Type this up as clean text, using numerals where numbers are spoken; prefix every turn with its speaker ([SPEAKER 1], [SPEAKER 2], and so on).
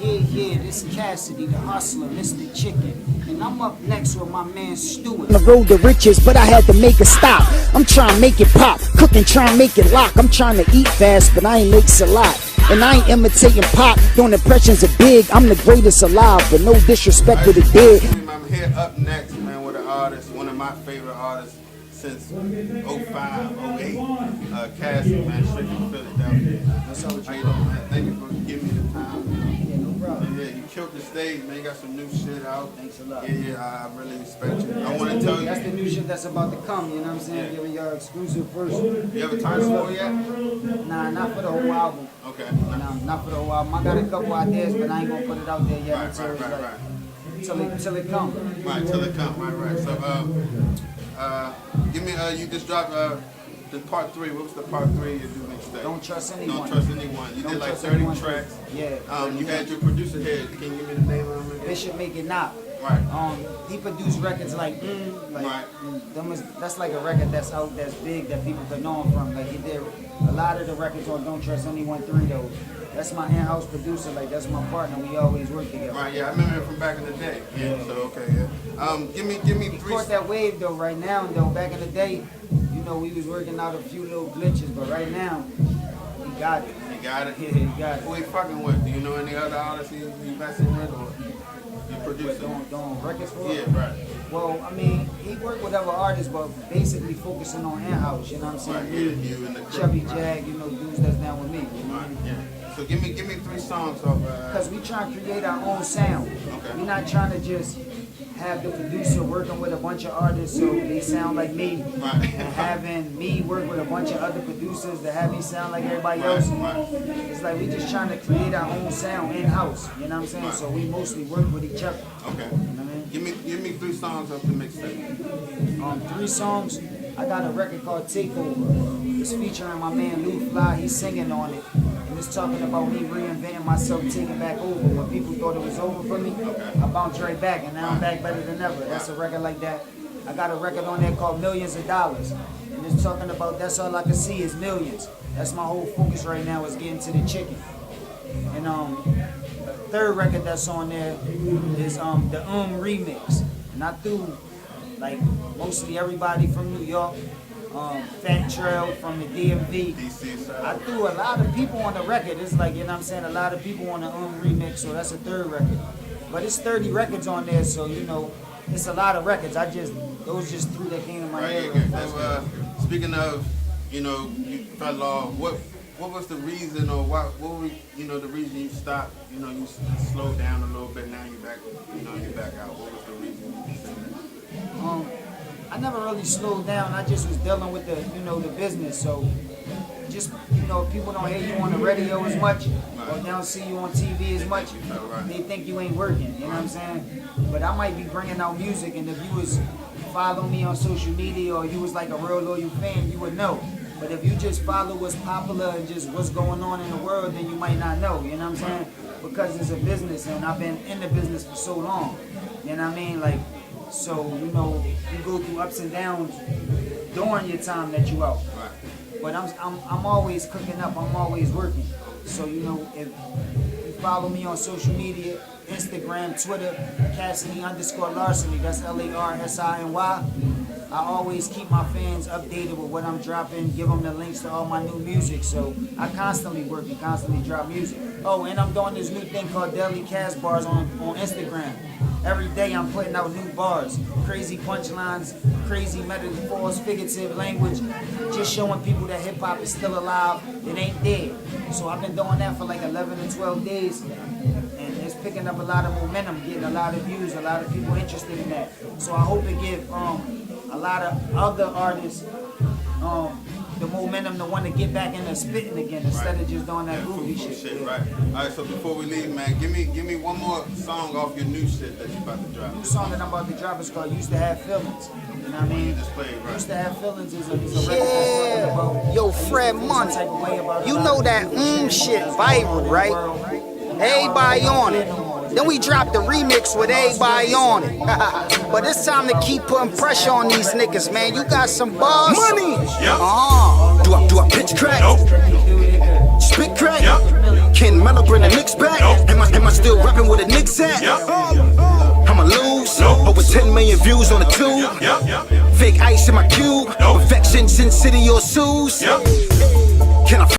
[SPEAKER 1] Yeah, this Cassidy, the hustler, Mr. Chicken. And I'm up next with my man Stewart. On the road to riches, but I had to make a stop. I'm trying to make it pop, cooking, trying to make it lock. I'm trying to eat fast, but I ain't makes a lot. And I ain't imitating pop, doing impressions of big. I'm the greatest alive, but no disrespect to the dead.
[SPEAKER 2] I'm here up next, man, with an artist, one of my favorite artists since 05, 08. Cassidy, man, straight from Philadelphia.
[SPEAKER 1] What's up with
[SPEAKER 2] How
[SPEAKER 1] you?
[SPEAKER 2] you doing, man? Thank you for giving me the time.
[SPEAKER 1] Yeah, no problem.
[SPEAKER 2] Yeah, you killed the stage, man. You got some new shit out.
[SPEAKER 1] Thanks a lot.
[SPEAKER 2] Yeah, I really respect you. I want to tell you.
[SPEAKER 1] That's the new shit that's about to come, you know what I'm saying?
[SPEAKER 2] Yeah.
[SPEAKER 1] Giving y'all exclusive first.
[SPEAKER 2] You have a title for it yet?
[SPEAKER 1] Nah, not for the whole album.
[SPEAKER 2] Okay.
[SPEAKER 1] Nah, not for the whole album. I got a couple ideas, but I ain't gonna put it out there yet until it's like,
[SPEAKER 2] Right.
[SPEAKER 1] Till it comes.
[SPEAKER 2] Right, till it comes. Right. So, give me, you just dropped the part 3. What was the part 3 of your new mixtape?
[SPEAKER 1] Don't trust anyone.
[SPEAKER 2] Don't trust anyone. You
[SPEAKER 1] Don't
[SPEAKER 2] did like
[SPEAKER 1] trust
[SPEAKER 2] 30
[SPEAKER 1] anyone.
[SPEAKER 2] tracks.
[SPEAKER 1] Yeah.
[SPEAKER 2] You had your producer here. Can you give me the name of him again?
[SPEAKER 1] Bishop Make It Not.
[SPEAKER 2] Right.
[SPEAKER 1] He produced records like
[SPEAKER 2] Right.
[SPEAKER 1] That's like a record that's out, that's big, that people could know him from. Like he did a lot of the records on Don't Trust Anyone 3 though. That's my in-house producer, like that's my partner. We always work together.
[SPEAKER 2] Right, yeah, I remember him from back in the day. Yeah. So okay, yeah. Give me
[SPEAKER 1] He
[SPEAKER 2] 3.
[SPEAKER 1] caught that wave though. Right now though, back in the day, you know, we was working out a few little glitches, but right now, he got it.
[SPEAKER 2] You got it.
[SPEAKER 1] Yeah, he got it.
[SPEAKER 2] Who he fucking with? Do you know any other artists you messing with, or you producing?
[SPEAKER 1] Doing records for him?
[SPEAKER 2] Yeah, right.
[SPEAKER 1] Well, I mean, he worked with other artists, but basically focusing on in-house. You know what I'm saying?
[SPEAKER 2] Right, yeah, you and the crew.
[SPEAKER 1] Chubby
[SPEAKER 2] Right.
[SPEAKER 1] Jag, you know, dudes that's down with me. You know?
[SPEAKER 2] Right, yeah. So give me 3 songs off.
[SPEAKER 1] Because we trying to create our own sound.
[SPEAKER 2] Okay.
[SPEAKER 1] We're not trying to just have the producer working with a bunch of artists so they sound like me.
[SPEAKER 2] Right.
[SPEAKER 1] And having me work with a bunch of other producers that have me sound like everybody else.
[SPEAKER 2] Right.
[SPEAKER 1] It's like we just trying to create our own sound in-house. You know what I'm saying?
[SPEAKER 2] Right.
[SPEAKER 1] So we mostly work with each other.
[SPEAKER 2] Okay.
[SPEAKER 1] You know what I mean?
[SPEAKER 2] Give me 3 songs off the mixtape.
[SPEAKER 1] 3 songs. I got a record called Takeover. It's featuring my man Lou Fly. He's singing on it. And it's talking about me reinventing myself, taking back over. When people thought it was over for me, I bounced right back, and now I'm back better than ever. That's a record like that. I got a record on there called Millions of Dollars. And it's talking about that's all I can see is millions. That's my whole focus right now is getting to the chicken. And the third record that's on there is the remix. And I threw like mostly everybody from New York, Fat Trail from the DMV.
[SPEAKER 2] DC
[SPEAKER 1] I
[SPEAKER 2] side.
[SPEAKER 1] threw a lot of people on the record. It's like, you know what I'm saying, a lot of people on the remix, so that's a third record. But it's 30 records on there, so you know, it's a lot of records. Those just 3 that came to my head.
[SPEAKER 2] Right. So, speaking of, you know, you fell off. What was the reason, or what was, you know, the reason you stopped? You know, you slowed down a little bit. Now you're back. You know, you're back out. What was the reason you said that?
[SPEAKER 1] I never really slowed down. I just was dealing with the, you know, the business. So just, you know, people don't hear you on the radio as much, or they don't see you on TV as much. They think you ain't working. You know what I'm saying? But I might be bringing out music, and if you was follow me on social media, or you was like a real loyal fan, you would know. But if you just follow what's popular and just what's going on in the world, then you might not know. You know what I'm saying? Because it's a business, and I've been in the business for so long. You know what I mean? Like. So, you know, you go through ups and downs during your time that you out.
[SPEAKER 2] Right.
[SPEAKER 1] But I'm always cooking up, I'm always working. So, you know, if you follow me on social media, Instagram, Twitter, Cassidy_Larceny, that's LARSINY. I always keep my fans updated with what I'm dropping, give them the links to all my new music. So I constantly work and constantly drop music. Oh, and I'm doing this new thing called Daily Cast Bars on Instagram. Every day I'm putting out new bars, crazy punchlines, crazy metaphors, figurative language, just showing people that hip hop is still alive, it ain't dead. So I've been doing that for like 11 or 12 days, and it's picking up a lot of momentum, getting a lot of views, a lot of people interested in that. So I hope to give a lot of other artists the momentum to want to get back into spitting again instead of just doing that groovy shit.
[SPEAKER 2] Right. All right. So before we leave, man, give me one more song off your new shit that you about to drop.
[SPEAKER 1] The new song that I'm about to drop is called "Used to Have Feelings." You know what I mean?
[SPEAKER 2] You just played, right?
[SPEAKER 1] Used to Have Feelings is a record that's talking about.
[SPEAKER 3] Yo, Fred Money, you know that shit viral, right? Everybody on it. Then we dropped the remix with everybody on it. But it's time to keep putting pressure on these niggas, man. You got some bars? Money!
[SPEAKER 4] Yep.
[SPEAKER 3] Do I pitch crack?
[SPEAKER 4] Nope.
[SPEAKER 3] Spit crack?
[SPEAKER 4] Yep.
[SPEAKER 3] Can Mellow bring the mix back?
[SPEAKER 4] Nope.
[SPEAKER 3] Am
[SPEAKER 4] Am I still rapping with a Knicks at? I'ma lose. Over 10 million views on the tube. Fake ice in my cube. Perfection, Sin City or Sues. Can I